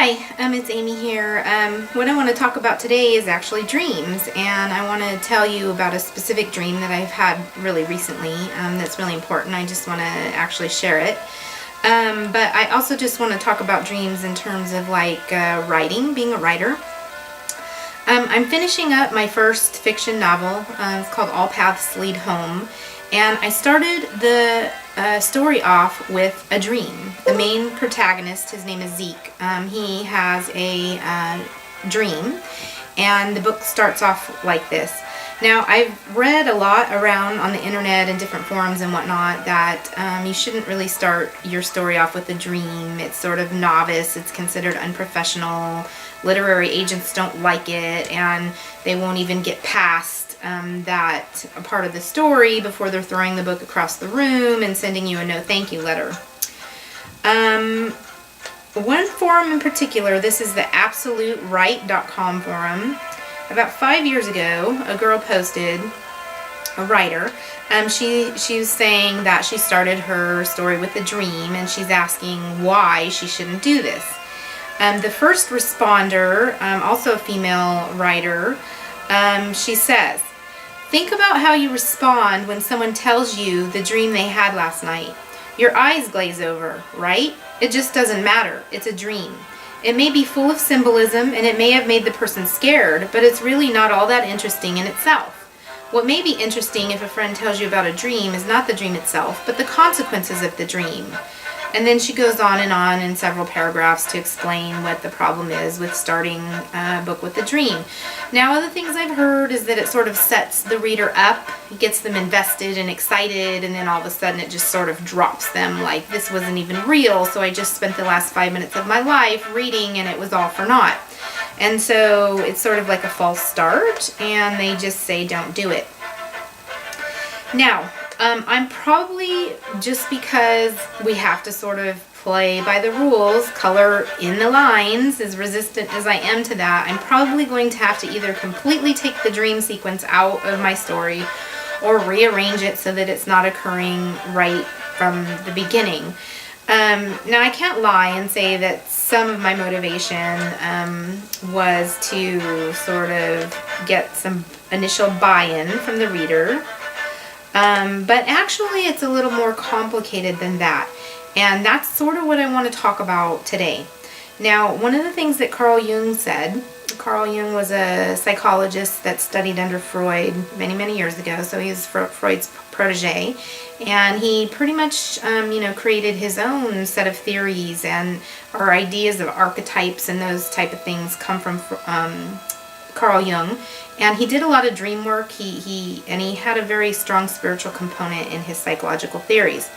Hi, it's Amy here. What I want to talk about today is actually dreams, and I want to tell you about a specific dream that I've had really recently that's really important. I just want to actually share it. But I also just want to talk about dreams in terms of like writing, being a writer. I'm finishing up my first fiction novel. It's called All Paths Lead Home. And I started the story off with a dream. The main protagonist, his name is Zeke, he has a dream, and the book starts off like this. Now, I've read a lot around on the internet and different forums and whatnot that you shouldn't really start your story off with a dream. It's sort of novice, it's considered unprofessional, literary agents don't like it, and they won't even get past that part of the story before they're throwing the book across the room and sending you a no thank you letter. One forum in particular, this is the absolutewrite.com forum. About 5 years ago, a girl posted, a writer, she was saying that she started her story with a dream, and she's asking why she shouldn't do this. The first responder, also a female writer, she says, "Think about how you respond when someone tells you the dream they had last night. Your eyes glaze over, right? It just doesn't matter. It's a dream. It may be full of symbolism and it may have made the person scared, but it's really not all that interesting in itself. What may be interesting if a friend tells you about a dream is not the dream itself, but the consequences of the dream." And then she goes on in several paragraphs to explain what the problem is with starting a book with a dream. Now, other things I've heard is that it sort of sets the reader up, gets them invested and excited, and then all of a sudden it just sort of drops them like this wasn't even real, so I just spent the last 5 minutes of my life reading and it was all for naught. And so it's sort of like a false start, and they just say don't do it. Now, I'm probably, just because we have to sort of play by the rules, color in the lines, as resistant as I am to that, I'm probably going to have to either completely take the dream sequence out of my story or rearrange it so that it's not occurring right from the beginning. Now, I can't lie and say that some of my motivation was to sort of get some initial buy-in from the reader. But actually it's a little more complicated than that, and that's sort of what I want to talk about today. Now, one of the things that Carl Jung said, Carl Jung was a psychologist that studied under Freud many years ago, so he was Freud's protege, and he pretty much created his own set of theories, and our ideas of archetypes and those type of things come from Carl Jung, and he did a lot of dream work. He had a very strong spiritual component in his psychological theories.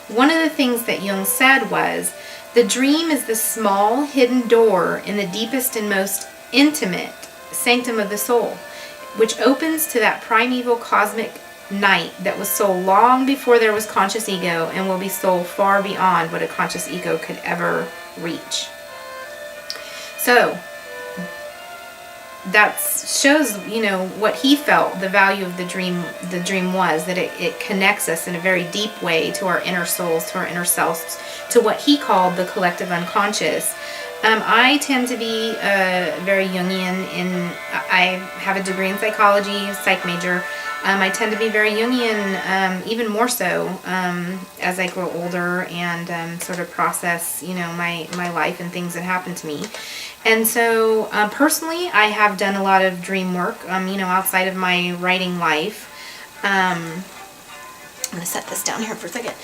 One of the things that Jung said was, the dream is the small hidden door in the deepest and most intimate sanctum of the soul, which opens to that primeval cosmic night that was soul long before there was conscious ego, and will be soul far beyond what a conscious ego could ever reach. So that shows, what he felt the value of the dream was, that it connects us in a very deep way to our inner souls, to our inner selves, to what he called the collective unconscious. I tend to be very Jungian I have a degree in psychology, psych major. I tend to be very Jungian, even more so as I grow older and sort of process, my life and things that happen to me. And so personally, I have done a lot of dream work, outside of my writing life. I'm going to set this down here for a second.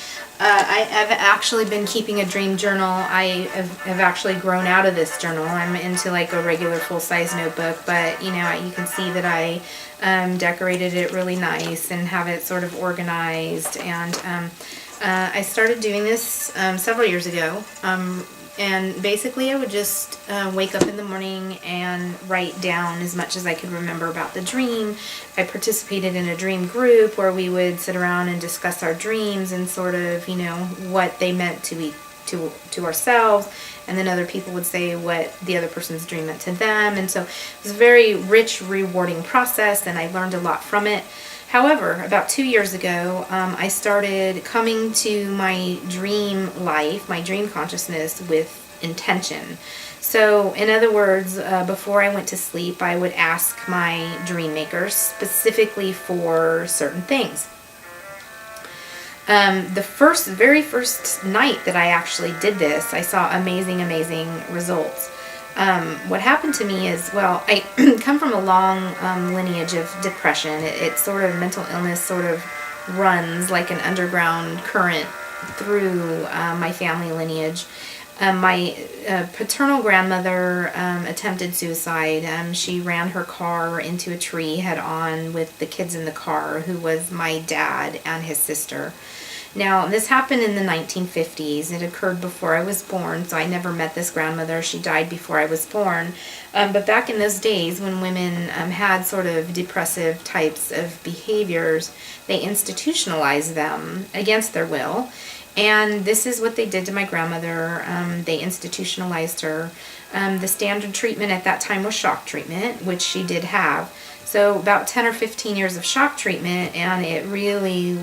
I've actually been keeping a dream journal. I have actually grown out of this journal. I'm into like a regular full-size notebook, but you can see that I decorated it really nice and have it sort of organized. And I started doing this several years ago. And basically I would just wake up in the morning and write down as much as I could remember about the dream. I participated in a dream group where we would sit around and discuss our dreams and sort of, what they meant to ourselves, and then other people would say what the other person's dream meant to them. And so it was a very rich, rewarding process, and I learned a lot from it. However, about 2 years ago, I started coming to my dream life, my dream consciousness with intention. So, in other words, before I went to sleep, I would ask my dream makers specifically for certain things. The very first night that I actually did this, I saw amazing results. What happened to me is, well, I come from a long lineage of depression. It sort of, mental illness sort of runs like an underground current through my family lineage. My paternal grandmother attempted suicide. She ran her car into a tree head on with the kids in the car, who was my dad and his sister. Now, this happened in the 1950s. It occurred before I was born, so I never met this grandmother. She died before I was born. But back in those days, when women had sort of depressive types of behaviors, they institutionalized them against their will. And this is what they did to my grandmother. They institutionalized her. The standard treatment at that time was shock treatment, which she did have. So about 10 or 15 years of shock treatment, and it really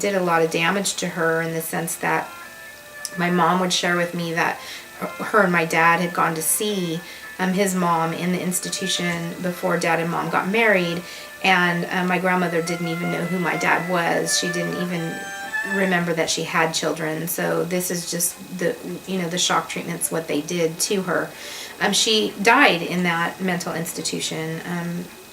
did a lot of damage to her, in the sense that my mom would share with me that her and my dad had gone to see his mom in the institution before dad and mom got married, and my grandmother didn't even know who my dad was. She didn't even remember that she had children. So this is just the shock treatments, what they did to her. She died in that mental institution,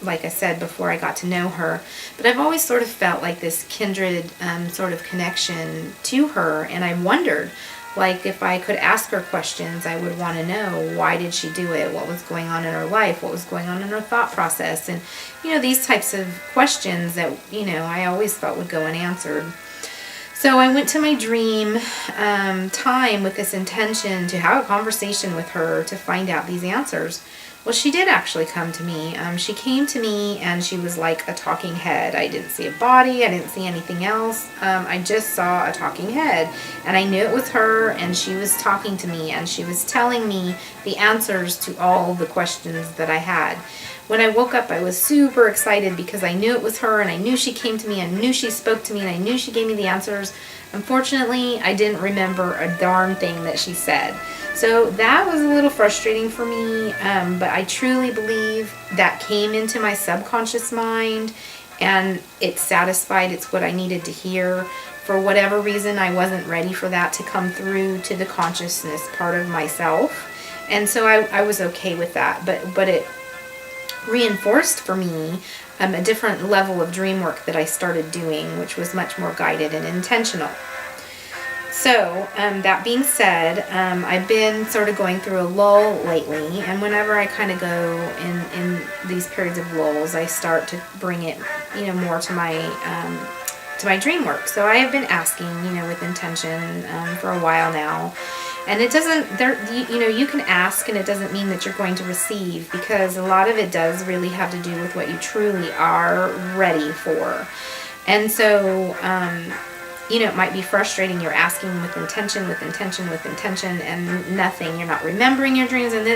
like I said, before I got to know her. But I've always sort of felt like this kindred sort of connection to her, and I wondered, like, if I could ask her questions, I would want to know, why did she do it? What was going on in her life? What was going on in her thought process? And, these types of questions that, I always thought would go unanswered. So I went to my dream time with this intention to have a conversation with her to find out these answers. Well, she did actually come to me. She came to me and she was like a talking head. I didn't see a body. I didn't see anything else. I just saw a talking head. And I knew it was her, and she was talking to me, and she was telling me the answers to all the questions that I had. When I woke up, I was super excited because I knew it was her, and I knew she came to me, and I knew she spoke to me, and I knew she gave me the answers. Unfortunately, I didn't remember a darn thing that she said. So that was a little frustrating for me, but I truly believe that came into my subconscious mind, and it satisfied. It's what I needed to hear. For whatever reason, I wasn't ready for that to come through to the consciousness part of myself. And so I was okay with that, but it reinforced for me a different level of dream work that I started doing, which was much more guided and intentional. So, that being said, I've been sort of going through a lull lately, and whenever I kind of go in these periods of lulls, I start to bring it, more to my dream work. So I have been asking, with intention for a while now. And it doesn't, you can ask, and it doesn't mean that you're going to receive, because a lot of it does really have to do with what you truly are ready for. And so, it might be frustrating. You're asking with intention, and nothing. You're not remembering your dreams, and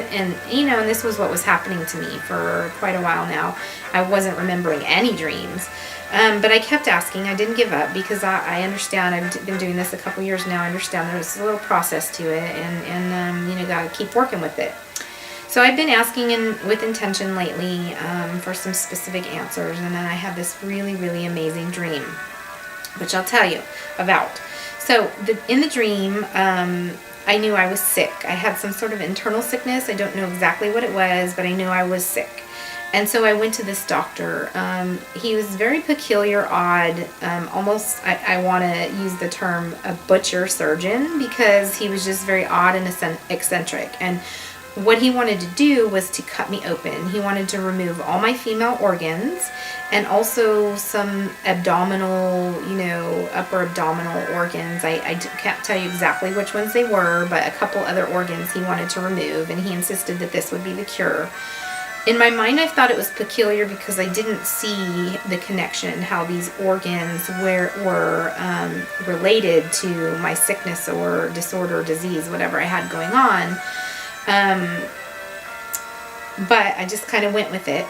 this was what was happening to me for quite a while now. I wasn't remembering any dreams. But I kept asking. I didn't give up, because I understand. I've been doing this a couple years now. I understand there's a little process to it, and got to keep working with it. So I've been asking with intention lately for some specific answers, and then I had this really, really amazing dream, which I'll tell you about. So in the dream, I knew I was sick. I had some sort of internal sickness. I don't know exactly what it was, but I knew I was sick. And so I went to this doctor. He was very peculiar, odd, almost, I want to use the term a butcher surgeon, because he was just very odd and eccentric. And what he wanted to do was to cut me open. He wanted to remove all my female organs, and also some abdominal, upper abdominal organs. I can't tell you exactly which ones they were, but a couple other organs he wanted to remove, and he insisted that this would be the cure. In my mind, I thought it was peculiar because I didn't see the connection, how these organs were related to my sickness or disorder or disease, whatever I had going on. But I just kind of went with it.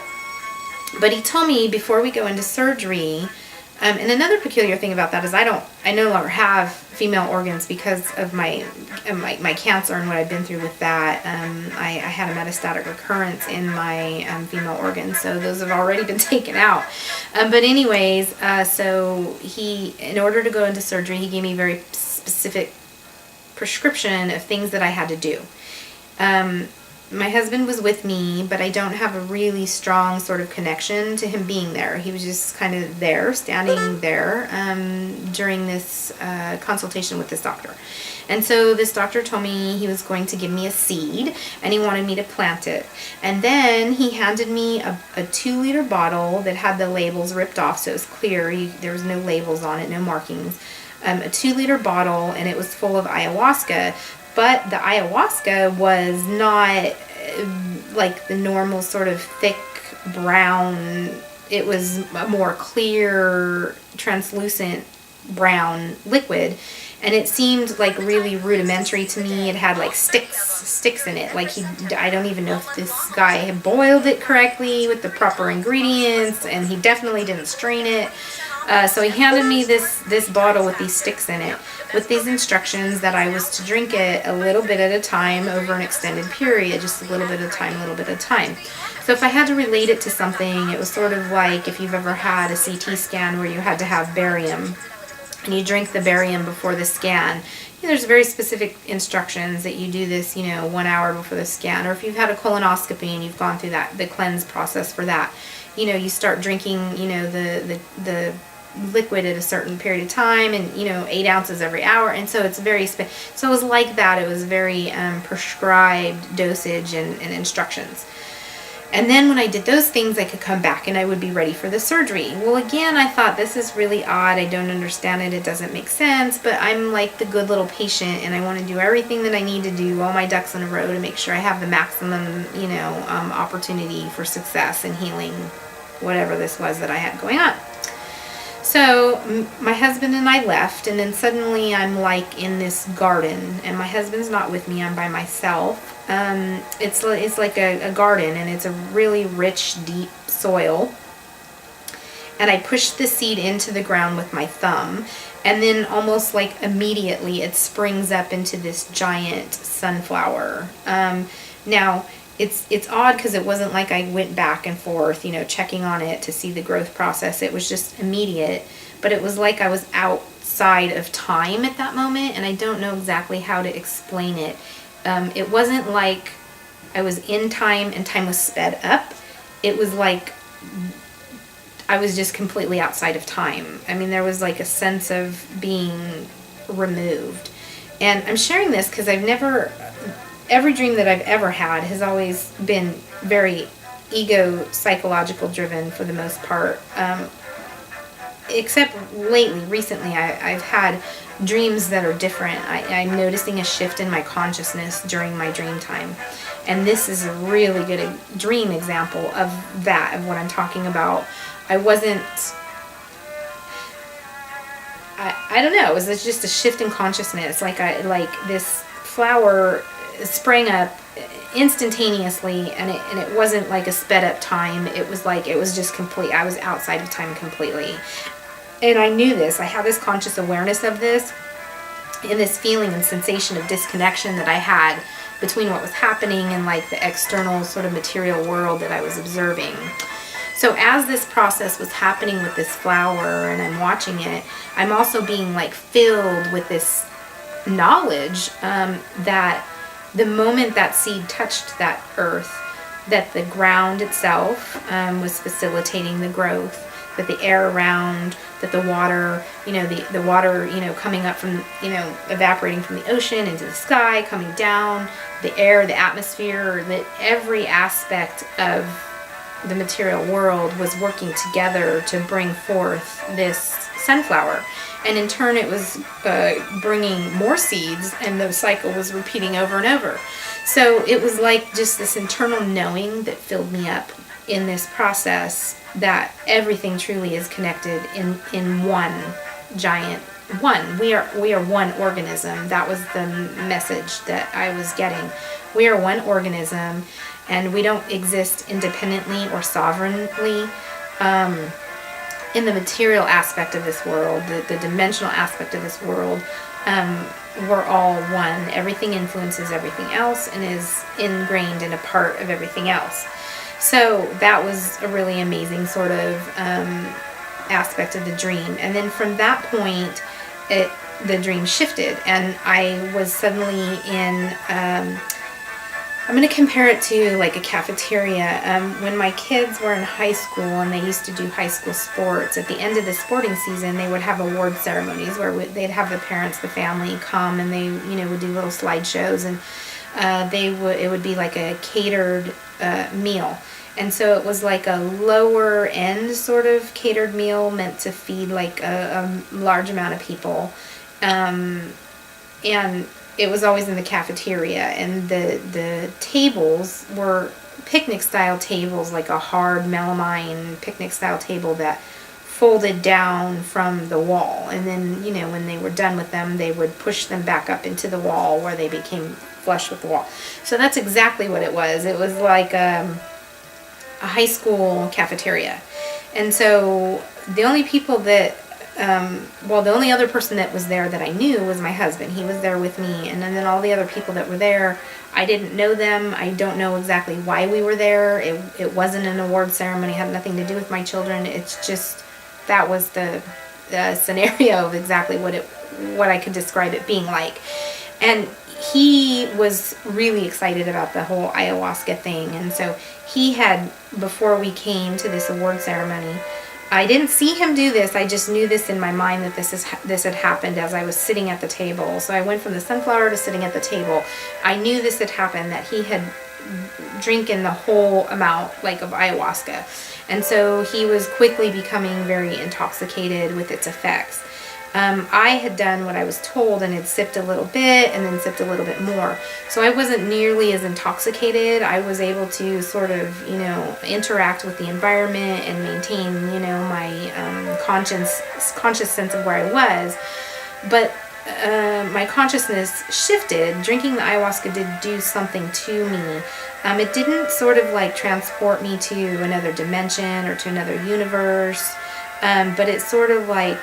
But he told me before we go into surgery, and another peculiar thing about that is I no longer have female organs because of my cancer and what I've been through with that. I had a metastatic recurrence in my female organs, so those have already been taken out. But anyways, so in order to go into surgery, he gave me a very specific prescription of things that I had to do. My husband was with me, but I don't have a really strong sort of connection to him being there. He was just kind of there, standing there during this consultation with this doctor. And so this doctor told me he was going to give me a seed, and he wanted me to plant it. And then he handed me a 2-liter bottle that had the labels ripped off, so it was clear. There was no labels on it, no markings. A 2-liter bottle, and it was full of ayahuasca. But the ayahuasca was not like the normal sort of thick brown. It was a more clear, translucent brown liquid. And it seemed like really rudimentary to me. It had like sticks in it. Like I don't even know if this guy had boiled it correctly with the proper ingredients, and he definitely didn't strain it. So he handed me this bottle with these sticks in it, with these instructions that I was to drink it a little bit at a time over an extended period, just a little bit at a time, a little bit at a time. So if I had to relate it to something, it was sort of like if you've ever had a CT scan where you had to have barium, and you drink the barium before the scan. There's very specific instructions that you do this, 1 hour before the scan. Or if you've had a colonoscopy and you've gone through the cleanse process for that, you start drinking, the liquid at a certain period of time, and 8 ounces every hour. And so it's so it was like that. It was very prescribed dosage and instructions. And then when I did those things, I could come back and I would be ready for the surgery. Well, again, I thought, this is really odd. I don't understand it. It doesn't make sense. But I'm like the good little patient, and I want to do everything that I need to do, all my ducks in a row, to make sure I have the maximum, opportunity for success and healing, whatever this was that I had going on. So my husband and I left, and then suddenly I'm like in this garden, and my husband's not with me. I'm by myself. It's like a garden, and it's a really rich, deep soil. And I pushed the seed into the ground with my thumb, and then almost like immediately it springs up into this giant sunflower. Now, it's odd because it wasn't like I went back and forth, checking on it to see the growth process. It was just immediate, but it was like I was outside of time at that moment, and I don't know exactly how to explain it. It wasn't like I was in time and time was sped up. It was like I was just completely outside of time. I mean, there was like a sense of being removed. And I'm sharing this because every dream that I've ever had has always been very psychological driven for the most part. Except recently, I've had dreams that are different. I'm noticing a shift in my consciousness during my dream time. And this is a really good dream example of that, of what I'm talking about. I don't know, it was just a shift in consciousness. Like this flower sprang up instantaneously, and it wasn't like a sped up time. It was like, it was just complete. I was outside of time completely. And I knew this. I had this conscious awareness of this, and this feeling and sensation of disconnection that I had between what was happening and like the external sort of material world that I was observing. So as this process was happening with this flower and I'm watching it, I'm also being like filled with this knowledge that the moment that seed touched that earth, that the ground itself was facilitating the growth, that the air around, that the water, the water, coming up from, evaporating from the ocean into the sky, coming down, the air, the atmosphere, that every aspect of the material world was working together to bring forth this sunflower. And in turn, it was bringing more seeds, and the cycle was repeating over and over. So it was like just this internal knowing that filled me up in this process, that everything truly is connected in one giant one. We are one organism. That was the message that I was getting. We are one organism, and we don't exist independently or sovereignly in the material aspect of this world, the dimensional aspect of this world. We're all one. Everything influences everything else and is ingrained in a part of everything else. So that was a really amazing sort of aspect of the dream. And then from that point, the dream shifted, and I was suddenly in, I'm going to compare it to like a cafeteria. When my kids were in high school and they used to do high school sports, at the end of the sporting season, they would have award ceremonies where they'd have the parents, the family come, and they, would do little slideshows, and it would be like a catered meal. And so it was like a lower end sort of catered meal meant to feed like a large amount of people. And it was always in the cafeteria, and the tables were picnic style tables, like a hard melamine picnic style table that folded down from the wall. And then, when they were done with them, they would push them back up into the wall where they became flush with the wall. So that's exactly what it was. It was like a high school cafeteria. And so the only people that the only other person that was there that I knew was my husband. He was there with me, and then all the other people that were there, I didn't know them. I don't know exactly why we were there. It wasn't an award ceremony. It had nothing to do with my children. It's just, that was the scenario of exactly what I could describe it being like. And he was really excited about the whole ayahuasca thing, and so he had, before we came to this award ceremony, I didn't see him do this. I just knew this in my mind that this had happened as I was sitting at the table. So I went from the sunflower to sitting at the table. I knew this had happened, that he had drinking the whole amount like of ayahuasca. And so he was quickly becoming very intoxicated with its effects. I had done what I was told and had sipped a little bit and then sipped a little bit more. So I wasn't nearly as intoxicated. I was able to sort of, interact with the environment and maintain, my conscious sense of where I was. But my consciousness shifted. Drinking the ayahuasca did do something to me. It didn't sort of like transport me to another dimension or to another universe, but it sort of like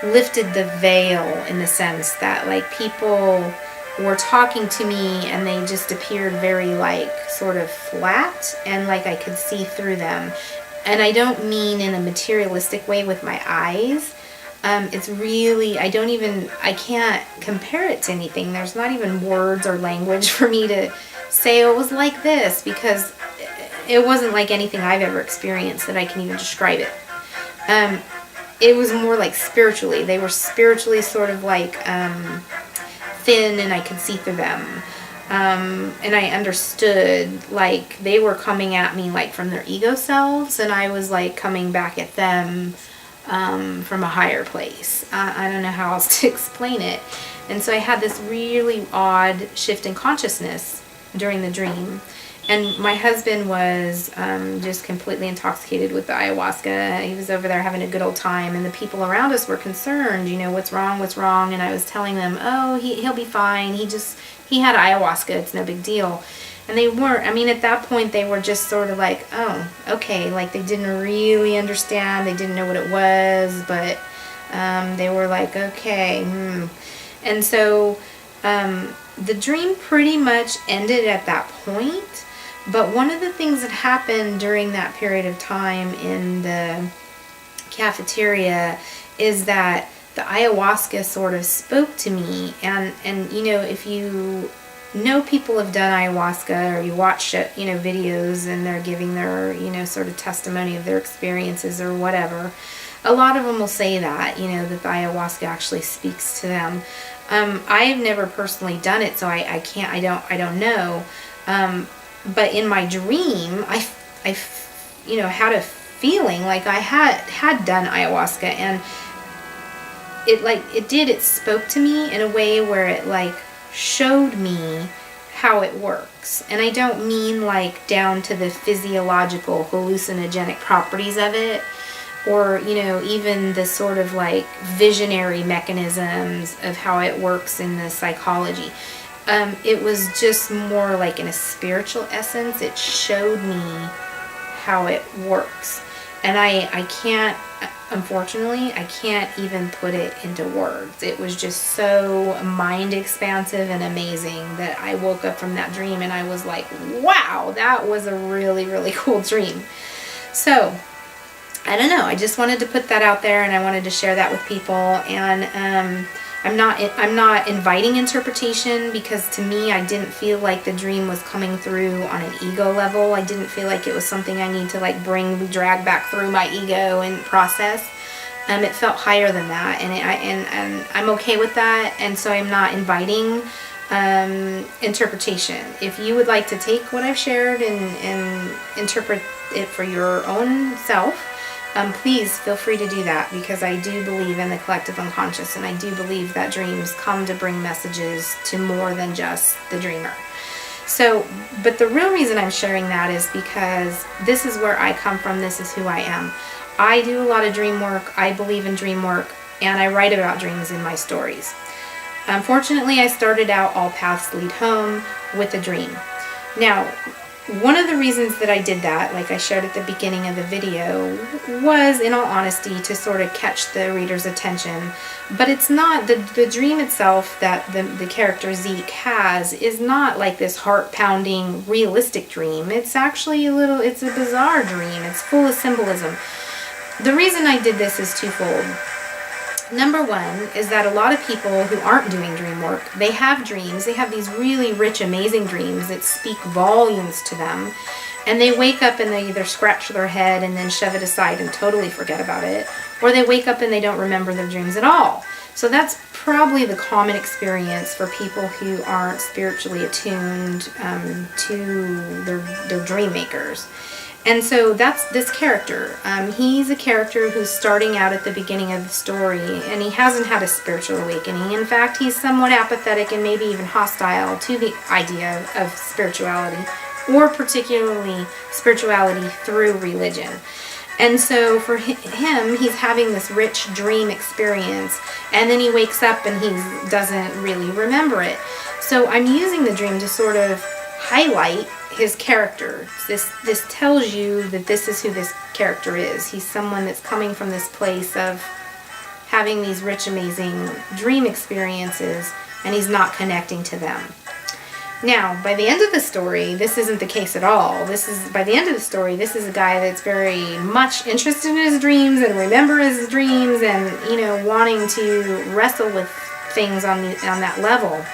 lifted the veil, in the sense that like people were talking to me and they just appeared very like sort of flat, and like I could see through them. And I don't mean in a materialistic way with my eyes. It's really, I can't compare it to anything. There's not even words or language for me to say, oh, it was like this, because it wasn't like anything I've ever experienced that I can even describe it. It was more like spiritually. They were spiritually sort of like thin, and I could see through them. And I understood, like, they were coming at me like from their ego selves, and I was like coming back at them from a higher place. I don't know how else to explain it. And so I had this really odd shift in consciousness during the dream. And my husband was just completely intoxicated with the ayahuasca. He was over there having a good old time, and the people around us were concerned, what's wrong? And I was telling them, oh, he'll be fine. He had ayahuasca. It's no big deal. And they weren't. I mean, at that point, they were just sort of like, oh, okay. Like, they didn't really understand. They didn't know what it was, but they were like, okay. And so the dream pretty much ended at that point. But one of the things that happened during that period of time in the cafeteria is that the ayahuasca sort of spoke to me. And if you know people have done ayahuasca, or you watch videos and they're giving their sort of testimony of their experiences or whatever, a lot of them will say that that the ayahuasca actually speaks to them. I've never personally done it, so I don't know. But in my dream, I had a feeling like I had done ayahuasca, and it spoke to me in a way where it like showed me how it works. And I don't mean like down to the physiological hallucinogenic properties of it, or, you know, even the sort of like visionary mechanisms of how it works in the psychology. It was just more like in a spiritual essence. It showed me how it works. And I can't, unfortunately, I can't even put it into words. It was just so mind expansive and amazing that I woke up from that dream and I was like, wow, that was a really, really cool dream. So, I don't know. I just wanted to put that out there, and I wanted to share that with people. And I'm not inviting interpretation, because to me, I didn't feel like the dream was coming through on an ego level. I didn't feel like it was something I need to like drag back through my ego and process. It felt higher than that, and I'm okay with that. And so I'm not inviting interpretation. If you would like to take what I've shared and interpret it for your own self, please feel free to do that, because I do believe in the collective unconscious, and I do believe that dreams come to bring messages to more than just the dreamer. So, but the real reason I'm sharing that is because this is where I come from. This is who I am. I do a lot of dream work. I believe in dream work, and I write about dreams in my stories. Unfortunately, I started out All Paths Lead Home with a dream. Now, one of the reasons that I did that, like I shared at the beginning of the video, was, in all honesty, to sort of catch the reader's attention. But it's not, the dream itself that the character Zeke has is not like this heart-pounding, realistic dream. It's actually it's a bizarre dream. It's full of symbolism. The reason I did this is twofold. Number one is that a lot of people who aren't doing dream work, they have dreams. They have these really rich, amazing dreams that speak volumes to them. And they wake up and they either scratch their head and then shove it aside and totally forget about it, or they wake up and they don't remember their dreams at all. So that's probably the common experience for people who aren't spiritually attuned to their dream makers. And so that's this character. He's a character who's starting out at the beginning of the story, and he hasn't had a spiritual awakening. In fact, he's somewhat apathetic and maybe even hostile to the idea of spirituality, or particularly spirituality through religion. And so for him, he's having this rich dream experience, and then he wakes up and he doesn't really remember it. So I'm using the dream to sort of highlight his character. This tells you that this is who this character is. He's someone that's coming from this place of having these rich, amazing dream experiences, and he's not connecting to them. Now, by the end of the story, this isn't the case at all. By the end of the story, this is a guy that's very much interested in his dreams and remember his dreams, and, you know, wanting to wrestle with things on that level.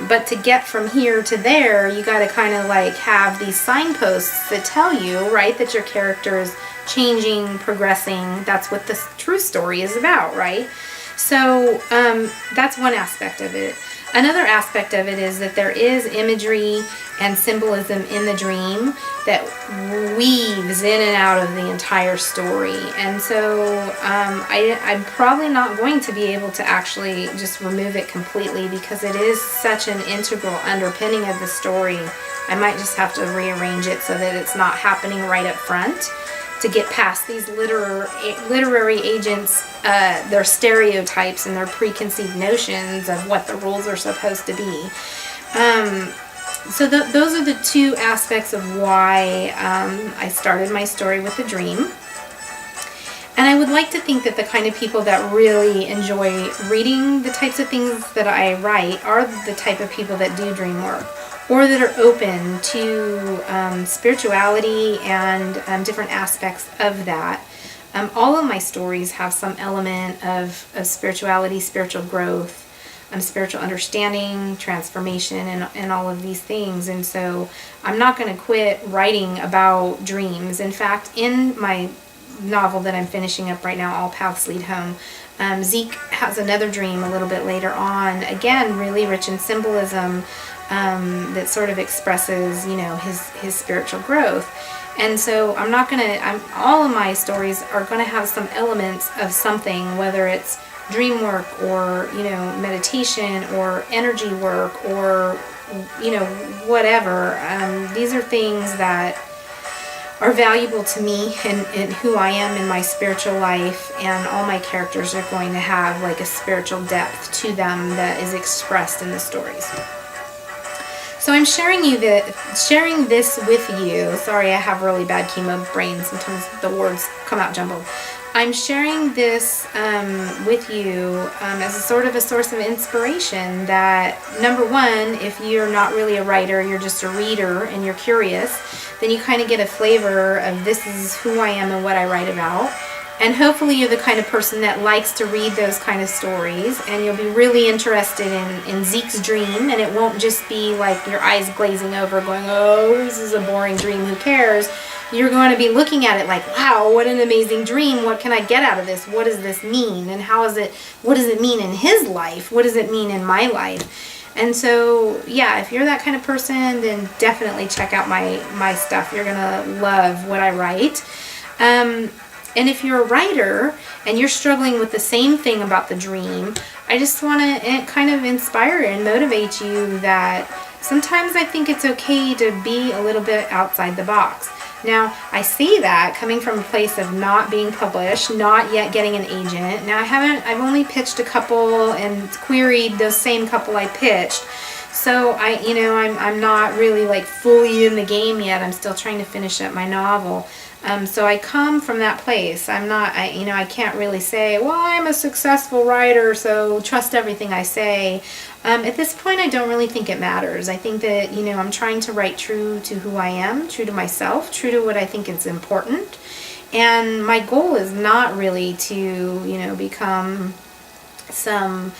But to get from here to there, you got to kind of like have these signposts that tell you, right, that your character is changing, progressing. That's what the true story is about, right? So that's one aspect of it. Another aspect of it is that there is imagery and symbolism in the dream that weaves in and out of the entire story. And so I'm probably not going to be able to actually just remove it completely, because it is such an integral underpinning of the story. I might just have to rearrange it so that it's not happening right up front, to get past these literary agents, their stereotypes and their preconceived notions of what the rules are supposed to be. So those are the two aspects of why I started my story with a dream. And I would like to think that the kind of people that really enjoy reading the types of things that I write are the type of people that do dream work, or that are open to spirituality and different aspects of that. All of my stories have some element of spirituality, spiritual growth, spiritual understanding, transformation, and all of these things. And so I'm not going to quit writing about dreams. In fact, in my novel that I'm finishing up right now, All Paths Lead Home, Zeke has another dream a little bit later on, again, really rich in symbolism, that sort of expresses, you know, his spiritual growth. And so all of my stories are going to have some elements of something, whether it's dream work or, you know, meditation or energy work or, you know, whatever. These are things that are valuable to me and who I am in my spiritual life, and all my characters are going to have like a spiritual depth to them that is expressed in the stories. So I'm sharing this with you. Sorry, I have really bad chemo brain. Sometimes the words come out jumbled. I'm sharing this with you as a sort of a source of inspiration that, number one, if you're not really a writer, you're just a reader and you're curious, then you kind of get a flavor of this is who I am and what I write about. And hopefully you're the kind of person that likes to read those kind of stories, and you'll be really interested in Zeke's dream, and it won't just be like your eyes glazing over going, oh, this is a boring dream, who cares? You're going to be looking at it like, wow, what an amazing dream. What can I get out of this? What does this mean? And what does it mean in his life? What does it mean in my life? And so, yeah, if you're that kind of person, then definitely check out my stuff. You're going to love what I write. And if you're a writer and you're struggling with the same thing about the dream, I just want to kind of inspire and motivate you that sometimes I think it's okay to be a little bit outside the box. Now, I see that coming from a place of not being published, not yet getting an agent. Now, I've only pitched a couple and queried those same couple I pitched. So I'm not really like fully in the game yet. I'm still trying to finish up my novel. So I come from that place. I can't really say, well, I'm a successful writer, so trust everything I say. At this point, I don't really think it matters. I think that, I'm trying to write true to who I am, true to myself, true to what I think is important. And my goal is not really to, become some,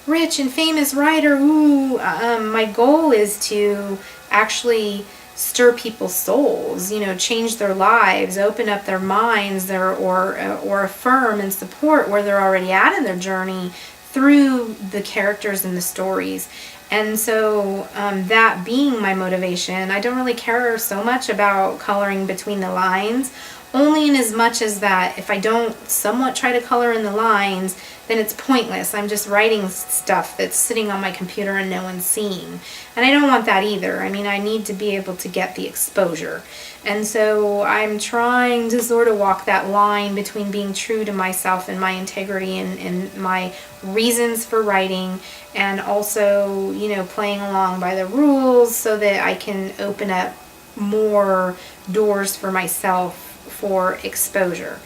rich and famous writer. Ooh, my goal is to actually stir people's souls, change their lives, open up their minds, or affirm and support where they're already at in their journey through the characters and the stories. And so that being my motivation, I don't really care so much about coloring between the lines, only in as much as that if I don't somewhat try to color in the lines, then it's pointless. I'm just writing stuff that's sitting on my computer and no one's seeing. And I don't want that either. I mean, I need to be able to get the exposure. And so I'm trying to sort of walk that line between being true to myself and my integrity and my reasons for writing, and also, playing along by the rules so that I can open up more doors for myself for exposure.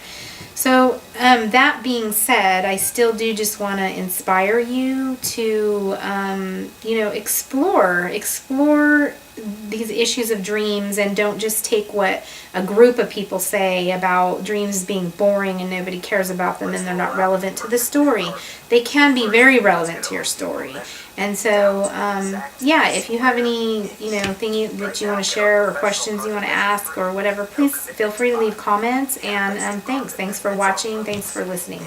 So that being said, I still do just want to inspire you to, explore these issues of dreams, and don't just take what a group of people say about dreams being boring and nobody cares about them and they're not relevant to the story. They can be very relevant to your story. And so, if you have any, thing that you want to share or questions you want to ask or whatever, please feel free to leave comments. And thanks for watching. Thanks for listening.